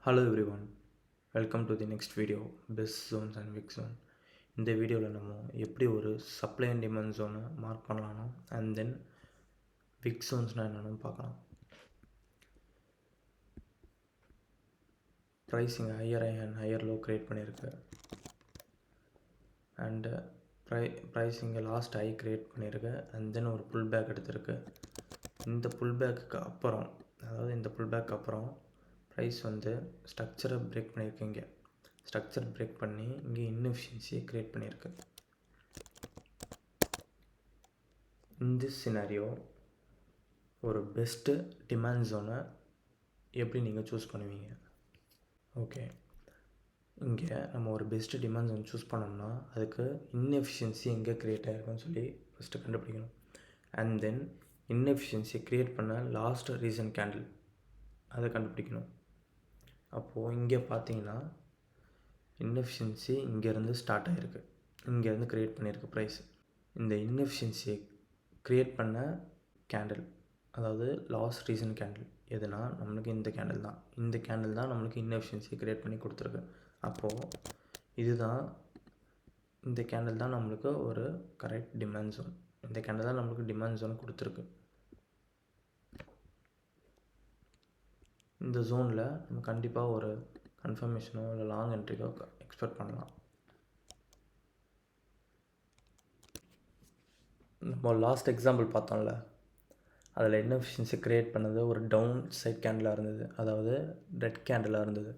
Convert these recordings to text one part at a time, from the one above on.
Hello everyone, welcome to the next video best zones and wick zone. இந்த வீடியோவில் நம்ம எப்படி ஒரு சப்ளை அண்ட் டிமாண்ட் ஜோனை மார்க் பண்ணலாம்னோ அண்ட் தென் விக் ஜோன்ஸ்னால் என்னென்னு பார்க்கலாம். Pricing higher high and higher low create பண்ணியிருக்கு அண்டு ப்ரைஸிங்கை லாஸ்ட் ஹை க்ரியேட் பண்ணியிருக்கு அண்ட் தென் ஒரு புல் பேக் எடுத்திருக்கு. இந்த புல் பேக்குக்கு அப்புறம், அதாவது இந்த புல் பேக் அப்புறம் ப்ரைஸ் வந்து ஸ்ட்ரக்சரை பிரேக் பண்ணியிருக்கீங்க. ஸ்ட்ரக்சர் பிரேக் பண்ணி இங்கே இன்எஃபிஷியன்சியை க்ரியேட் பண்ணியிருக்கு. இந்த சினாரியோ ஒரு பெஸ்ட்டு டிமாண்ட் ஜோனை எப்படி நீங்கள் சூஸ் பண்ணுவீங்க? ஓகே, இங்கே நம்ம ஒரு பெஸ்ட்டு டிமாண்ட் ஜோன் சூஸ் பண்ணோம்னா அதுக்கு இன்எஃபிஷியன்சி எங்கே க்ரியேட் ஆகிருக்குன்னு சொல்லி ஃபஸ்ட்டு கண்டுபிடிக்கணும். அண்ட் தென் இன்எஃபிஷியன்சியை க்ரியேட் பண்ண லாஸ்ட் ரீசன்ட் கேண்டில் அதை கண்டுபிடிக்கணும். அப்போது இங்கே பார்த்தீங்கன்னா இன்எஃபிஷியன்சி இங்கேருந்து ஸ்டார்ட் ஆகிருக்கு, இங்கேருந்து க்ரியேட் பண்ணியிருக்கு ப்ரைஸ். இந்த இன்எஃபிஷியன்சியை க்ரியேட் பண்ண கேண்டில், அதாவது லாஸ்ட் ரீசன்ட் கேண்டில் எதுனா நம்மளுக்கு இந்த கேண்டில் தான். இந்த கேண்டில் தான் நம்மளுக்கு இன்எஃபிஷியன்சியை க்ரியேட் பண்ணி கொடுத்துருக்கு. அப்போது இதுதான், இந்த கேண்டில் தான் நம்மளுக்கு ஒரு கரெக்ட் டிமாண்ட் ஜோன். இந்த கேண்டில் தான் நம்மளுக்கு டிமாண்ட் ஜோன் கொடுத்துருக்கு. இந்த ஜோனில் நம்ம கண்டிப்பாக ஒரு கன்ஃபர்மேஷனோ இல்லை லாங் என்ட்ரிக்கோ எக்ஸ்பெக்ட் பண்ணலாம். நம்ம லாஸ்ட் எக்ஸாம்பிள் பார்த்தோம்ல, அதில் இன்எஃபிஷியன்சி க்ரியேட் பண்ணது ஒரு டவுன் சைட் கேண்டிலாக இருந்தது, அதாவது ரெட் கேண்டிலாக இருந்தது.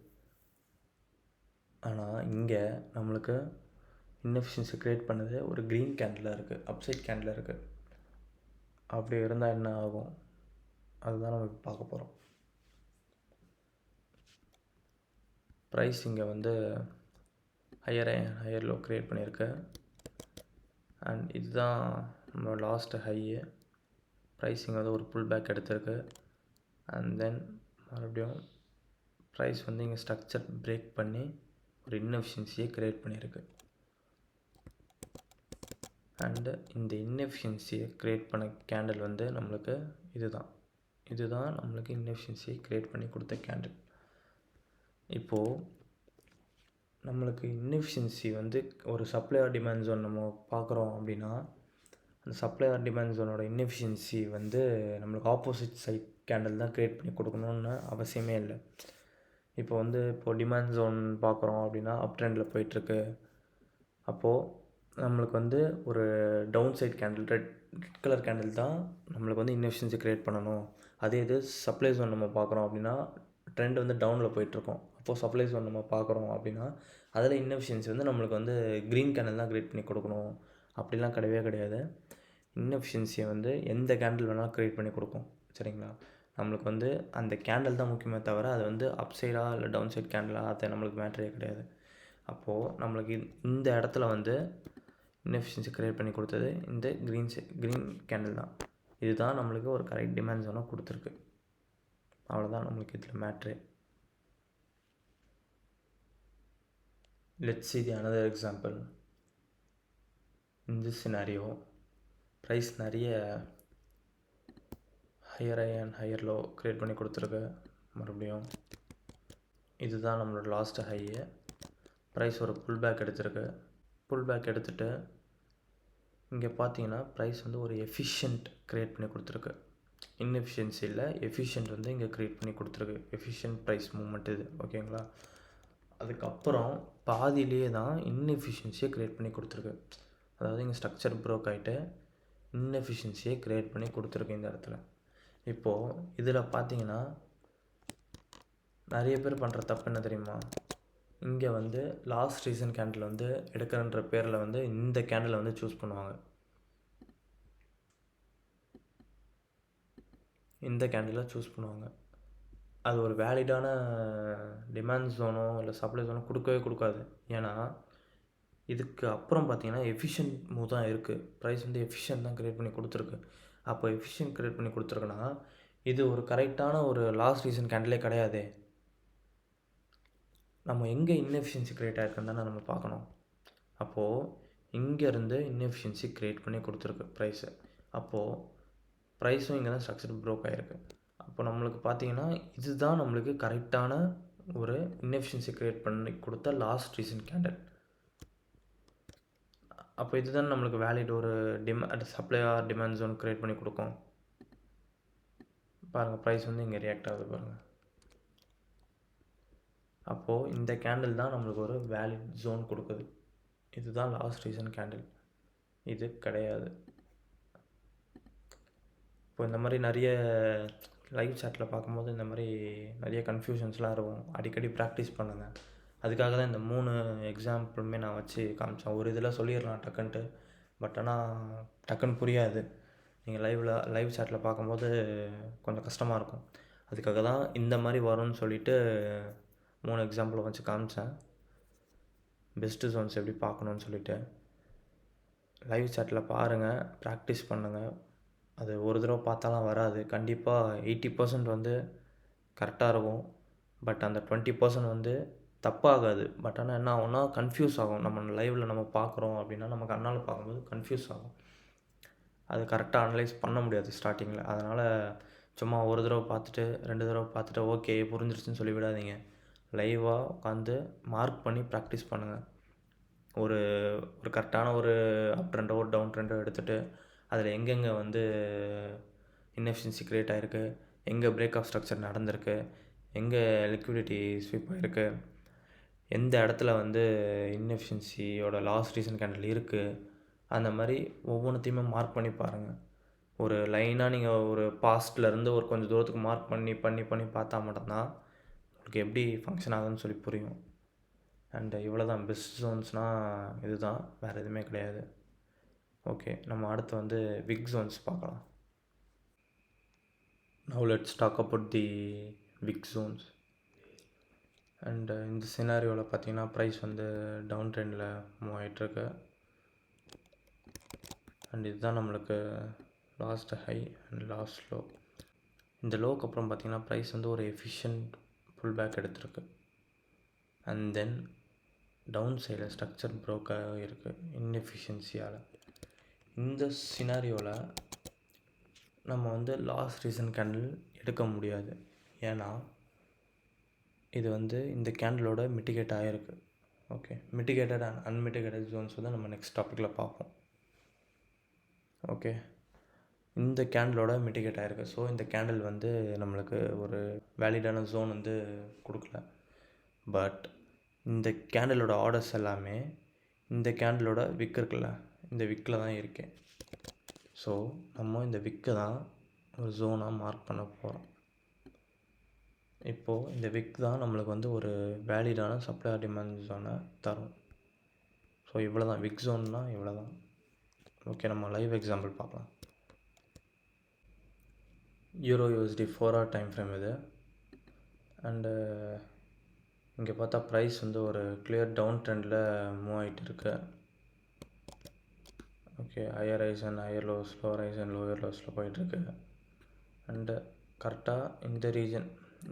ஆனால் இங்கே நம்மளுக்கு இன்எஃபிஷியன்சி க்ரியேட் பண்ணது ஒரு க்ரீன் கேண்டிலாக இருக்குது, அப்சைட் கேண்டிலாக இருக்குது. அப்படி இருந்தால் என்ன ஆகும், அதுதான் நம்ம பார்க்க போகிறோம். ப்ரைஸ் இங்கே வந்து ஹையர் லோ க்ரியேட் பண்ணியிருக்கு அண்ட் இதுதான் நம்மளோட லாஸ்ட் ஹையு. ப்ரைஸிங் வந்து ஒரு புல் பேக் எடுத்திருக்கு அண்ட் தென் மறுபடியும் ப்ரைஸ் வந்து இங்கே ஸ்ட்ரக்சர் பிரேக் பண்ணி ஒரு இன்எஃபிஷியன்சியை க்ரியேட் பண்ணியிருக்கு. அண்டு இந்த இன்எஃபிஷியன்சியை க்ரியேட் பண்ண கேண்டில் வந்து நம்மளுக்கு இதுதான் நம்மளுக்கு இன்எஃபிஷியன்சியை க்ரியேட் பண்ணி கொடுத்த கேண்டில். இப்போது நம்மளுக்கு இன்எஃபிஷியன்சி வந்து ஒரு சப்ளை ஆர் டிமாண்ட் ஜோன் நம்ம பார்க்குறோம் அப்படின்னா, அந்த சப்ளை ஆர் டிமாண்ட் ஜோனோட இன்எஃபிஷியன்சி வந்து நம்மளுக்கு ஆப்போசிட் சைட் கேண்டில் தான் க்ரியேட் பண்ணி கொடுக்கணுன்னு அவசியமே இல்லை. இப்போது டிமாண்ட் ஜோன் பார்க்குறோம் அப்படின்னா அப் ட்ரெண்டில் போயிட்டுருக்கு. அப்போது நம்மளுக்கு வந்து ஒரு down side candle, red colour candle தான் நம்மளுக்கு வந்து இன்எஃபிஷியன்சி க்ரியேட் பண்ணணும். அதே இது சப்ளை ஜோன் நம்ம பார்க்குறோம் அப்படின்னா ட்ரெண்ட் வந்து டவுனில் போயிட்டுருக்கோம். அப்போது சப்ளை ஜோன் நம்ம பார்க்குறோம் அப்படின்னா அதில் இன்எஃபிஷியன்சி வந்து நம்மளுக்கு வந்து க்ரீன் கேண்டில் தான் க்ரியேட் பண்ணி கொடுக்கணும் அப்படிலாம் கிடையாது. இன்எஃபிஷியன்சியை வந்து எந்த கேண்டில் வேணாலும் க்ரியேட் பண்ணி கொடுக்கும், சரிங்களா? நம்மளுக்கு வந்து அந்த கேண்டில் தான் முக்கியமே தவிர அது வந்து அப் சைடாக இல்லை டவுன் சைட் கேண்டிலாக அது நம்மளுக்கு மேட்டரே கிடையாது. அப்போது நம்மளுக்கு இந்த இடத்துல வந்து இன்எஃபிஷியன்சி க்ரியேட் பண்ணி கொடுத்தது இந்த க்ரீன் கேண்டில் தான். இதுதான் நம்மளுக்கு ஒரு கரெக்ட் டிமாண்ட் ஜோனாக கொடுத்துருக்கு. அவ்வளோதான் நம்மளுக்கு இதில் matter. Let's see the another example. In this scenario, price நிறைய higher high and higher low create பண்ணி கொடுத்துருக்கு. மறுபடியும் இதுதான் நம்மளோட லாஸ்ட் ஹையை. ப்ரைஸ் ஒரு புல் பேக் எடுத்திருக்கு. புல் பேக் எடுத்துகிட்டு இங்கே பார்த்தீங்கன்னா ப்ரைஸ் வந்து ஒரு எஃபிஷியன்ட் க்ரியேட் பண்ணி கொடுத்துருக்கு. இன்எஃபிஷியன்சி இல்லை, எஃபிஷியன்ட் வந்து இங்கே க்ரியேட் பண்ணி கொடுத்துருக்கு. எஃபிஷியன்ட் ப்ரைஸ் மூவ்மெண்ட் இது, ஓகேங்களா? அதுக்கப்புறம் பாதியிலே தான் இன்எஃபிஷியன்சியை க்ரியேட் பண்ணி கொடுத்துருக்கு. அதாவது இங்கே ஸ்ட்ரக்சர் ப்ரோக் ஆகிட்டு இன்எஃபிஷியன்சியை க்ரியேட் பண்ணி கொடுத்துருக்கு இந்த இடத்துல. இப்போது இதில் பார்த்தீங்கன்னா நிறைய பேர் பண்ணுற தப்பு என்ன தெரியுமா? இங்கே வந்து லாஸ்ட் ரீசன்ட் கேண்டில் வந்து எடுக்கிறன்ற பேரில் வந்து இந்த கேண்டிலை வந்து சூஸ் பண்ணுவாங்க. இந்த கேண்டிலை சூஸ் பண்ணுவாங்க. அது ஒரு வேலிடான டிமாண்ட் ஜோனோ இல்லை சப்ளை ஜோனோ கொடுக்காது. ஏன்னா இதுக்கு அப்புறம் பார்த்தீங்கன்னா எஃபிஷியன்ட் மூவ் தான் இருக்குது. ப்ரைஸ் வந்து எஃபிஷியன்ட் தான் க்ரியேட் பண்ணி கொடுத்துருக்கு. அப்போ எஃபிஷியன்ட் க்ரியேட் பண்ணி கொடுத்துருக்குன்னா இது ஒரு கரெக்டான ஒரு லாஸ்ட் ரீசன் கேண்டிலே கிடையாது. நம்ம எங்கே இன்எஃபிஷியன்சி க்ரியேட் ஆகிருக்குன்னு தானே நம்ம பார்க்கணும். அப்போது இங்கேருந்து இன்எஃபிஷியன்சி க்ரியேட் பண்ணி கொடுத்துருக்கு ப்ரைஸு. அப்போது ப்ரைஸும் இங்கே தான் ஸ்ட்ரக்சர் ப்ரோக் ஆகிருக்கு. அப்போ நம்மளுக்கு பார்த்தீங்கன்னா இதுதான் நம்மளுக்கு கரெக்டான ஒரு இன்எஃபிஷியன்சி க்ரியேட் பண்ணி கொடுத்த லாஸ்ட் ரீசன்ட் கேண்டில். அப்போ இதுதான் நம்மளுக்கு வேலிட் ஒரு supply or demand zone create பண்ணி கொடுக்கும். பாருங்கள், ப்ரைஸ் வந்து இங்கே ரியாக்ட் ஆகுது பாருங்கள். அப்போது இந்த கேண்டில் தான் நம்மளுக்கு ஒரு வேலிட் ஜோன் கொடுக்குது. இதுதான் லாஸ்ட் ரீசன்ட் கேண்டில், இது கிடையாது. இப்போ இந்த மாதிரி நிறைய லைவ் சாட்டில் பார்க்கும்போது இந்த மாதிரி நிறைய கன்ஃபியூஷன்ஸ்லாம் இருக்கும். அடிக்கடி ப்ராக்டிஸ் பண்ணுங்கள். அதுக்காக தான் இந்த 3 எக்ஸாம்பிளுமே நான் வச்சு காமிச்சேன். ஒரு இதில் சொல்லிடலாம் டக்குன்ட்டு, பட் ஆனால் டக்குன்னு புரியாது. நீங்கள் லைவ் சாட்டில் பார்க்கும்போது கொஞ்சம் கஷ்டமாக இருக்கும். அதுக்காக தான் இந்த மாதிரி வரும்னு சொல்லிவிட்டு 3 எக்ஸாம்பிளை வச்சு காமிச்சேன். பெஸ்ட்டு ஜோன்ஸ் எப்படி பார்க்கணுன்னு சொல்லிவிட்டு லைவ் சாட்டில் பாருங்கள், ப்ராக்டிஸ் பண்ணுங்கள். அது ஒரு தடவை பார்த்தாலாம் வராது. கண்டிப்பாக 80% வந்து கரெக்டாக இருக்கும். பட் அந்த 20% வந்து தப்பாகாது. பட் ஆனால் என்ன ஆகும்னா கன்ஃபியூஸ் ஆகும். நம்ம லைவில் நம்ம பார்க்குறோம் அப்படின்னா நம்ம கண்ணால் பார்க்கும்போது கன்ஃபியூஸ் ஆகும். அது கரெக்டாக அனலைஸ் பண்ண முடியாது ஸ்டார்டிங்கில். அதனால் சும்மா ஒரு தடவை பார்த்துட்டு 2 தடவை பார்த்துட்டு ஓகே புரிஞ்சிருச்சுன்னு சொல்லி விடாதீங்க. லைவாக உட்காந்து மார்க் பண்ணி ப்ராக்டிஸ் பண்ணுங்கள். ஒரு கரெக்டான ஒரு அப் ட்ரெண்டோ ஒரு டவுன் ட்ரெண்டோ எடுத்துகிட்டு அதில் எங்கெங்கே வந்து இன்எஃபிஷியன்சி க்ரியேட் ஆகிருக்கு, எங்கே பிரேக் ஆஃப் ஸ்ட்ரக்சர் நடந்திருக்கு, எங்கே லிக்விடிட்டி ஸ்வீப் ஆகிருக்கு, எந்த இடத்துல வந்து இன்எஃபிஷியன்சியோட லாஸ்ட் ரீசன்ட் கேண்டில் இருக்குது, அந்த மாதிரி ஒவ்வொன்றுத்தையுமே மார்க் பண்ணி பாருங்கள். ஒரு லைனாக நீங்கள் ஒரு பாஸ்ட்லேருந்து ஒரு கொஞ்சம் தூரத்துக்கு மார்க் பண்ணி பண்ணி பண்ணி பார்த்தா மட்டும்தான் உங்களுக்கு எப்படி ஃபங்க்ஷன் ஆகுதுன்னு சொல்லி புரியும். அண்ட் இவ்வளோ தான் பெஸ்ட் ஜோன்ஸ்னால் இது தான், வேறு எதுவுமே கிடையாது. ஓகே, நம்ம அடுத்து வந்து விக் ஜோன்ஸ் பார்க்கலாம். Now let's talk about the wick zones. And இந்த சினாரியோவில் பார்த்தீங்கன்னா ப்ரைஸ் வந்து டவுன் ட்ரெண்டில் மூவ் ஆகிட்டுருக்கு. அண்ட் இதுதான் நம்மளுக்கு last high and last low. இந்த லோக்கு அப்புறம் பார்த்திங்கன்னா ப்ரைஸ் வந்து ஒரு எஃபிஷியன்ட் புல் பேக் எடுத்திருக்கு. அண்ட் தென் டவுன் சைடில் ஸ்ட்ரக்சர் ப்ரோக் ஆகிருக்கு இன்எஃபிஷியன்சியால். இந்த சினாரியோவில் நம்ம வந்து லாஸ்ட் ரீசன்ட் கேண்டில் எடுக்க முடியாது. ஏன்னா இது வந்து இந்த கேண்டிலோட மிட்டிகேட் ஆகிருக்கு. ஓகே, மிட்டிகேட்டட் அண்ட் அன்மிட்டிகேட்டட் ஜோன்ஸ் வந்து நம்ம நெக்ஸ்ட் டாப்பிக்கில் பார்ப்போம். ஓகே, இந்த கேண்டிலோட மிட்டிகேட் ஆகிருக்கு. ஸோ இந்த கேண்டில் வந்து நம்மளுக்கு ஒரு வேலிடான ஜோன் வந்து கொடுக்கல. பட் இந்த கேண்டிலோட ஆர்டர்ஸ் எல்லாமே இந்த கேண்டிலோட விக் இருக்குல்ல, இந்த விக்கில் தான் இருக்கேன். ஸோ நம்ம இந்த விக்கை தான் ஒரு ஜோனாக மார்க் பண்ண போகிறோம். இப்போது இந்த விக் தான் நம்மளுக்கு வந்து ஒரு வேலிடான சப்ளை டிமாண்ட் ஜோனை தரும். ஸோ இவ்வளோ தான் விக் ஜோன்னா, இவ்வளோ தான். ஓகே, நம்ம லைவ் எக்ஸாம்பிள் பார்க்கலாம். Euro USD 4 hour time frame இது. அண்டு இங்கே பார்த்தா ப்ரைஸ் வந்து ஒரு கிளியர் டவுன் ட்ரெண்டில் மூவ் ஆகிட்டு இருக்கு. Okay, higher rise and higher lows, low rise and lower லோஸில் போயிட்டுருக்கு. அண்டு கரெக்டாக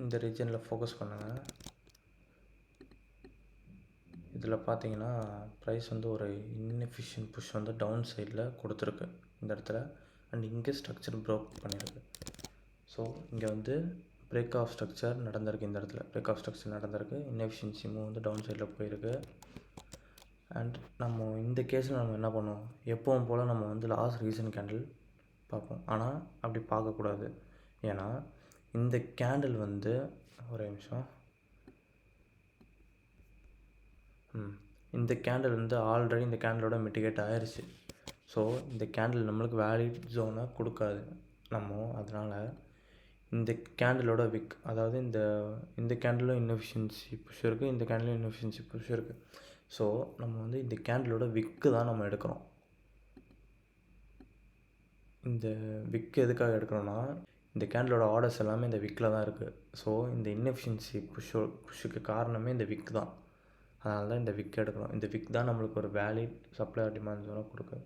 இந்த ரீஜனில் ஃபோக்கஸ் பண்ணுங்கள். இதில் பார்த்தீங்கன்னா ப்ரைஸ் வந்து ஒரு இன்எஃபிஷியன்ட் புஷ் வந்து டவுன் சைடில் கொடுத்துருக்கு இந்த இடத்துல. அண்ட் இங்கே ஸ்ட்ரக்சர் ப்ரோக் பண்ணியிருக்கு. ஸோ இங்கே வந்து பிரேக் ஆஃப் ஸ்ட்ரக்சர் நடந்திருக்கு. இந்த இடத்துல பிரேக் ஆஃப் ஸ்ட்ரக்சர் நடந்திருக்கு. இன்எஃபிஷியன்சி மூவ் வந்து டவுன் சைடில் போயிருக்கு. அண்ட் நம்ம இந்த கேஸில் நம்ம என்ன பண்ணுவோம், எப்பவும் போல் நம்ம வந்து லாஸ்ட் ரீசன்ட் கேண்டில் பார்ப்போம். ஆனால் அப்படி பார்க்கக்கூடாது. ஏன்னா இந்த கேண்டில் வந்து ஒரே நிமிஷம், இந்த கேண்டில் வந்து ஆல்ரெடி இந்த கேண்டிலோட மிட்டிகேட் ஆயிடுச்சு. ஸோ இந்த கேண்டில் நம்மளுக்கு வேலிட் ஜோனை கொடுக்காது. அதனால் இந்த கேண்டிலோட விக், அதாவது இந்த கேண்டிலும் இன்எஃபிஷியன்சி புஷ் இருக்குது, இந்த கேண்டிலும் இன்எஃபிஷியன்சி புஷ் இருக்குது. ஸோ நம்ம வந்து இந்த கேண்டிலோட விக்கு தான் நம்ம எடுக்கிறோம். இந்த விக்கு எதுக்காக எடுக்கிறோன்னா, இந்த கேண்டிலோட ஆர்டர்ஸ் எல்லாமே இந்த விக்கில் தான் இருக்குது. ஸோ இந்த இன்எஃபிஷியன்சி புஷ்ஷுக்கு காரணமே இந்த விக் தான். அதனால தான் இந்த விக் எடுக்கிறோம். இந்த விக் தான் நம்மளுக்கு ஒரு வேலிட் சப்ளை டிமாண்ட் ஜோனை கொடுக்குது.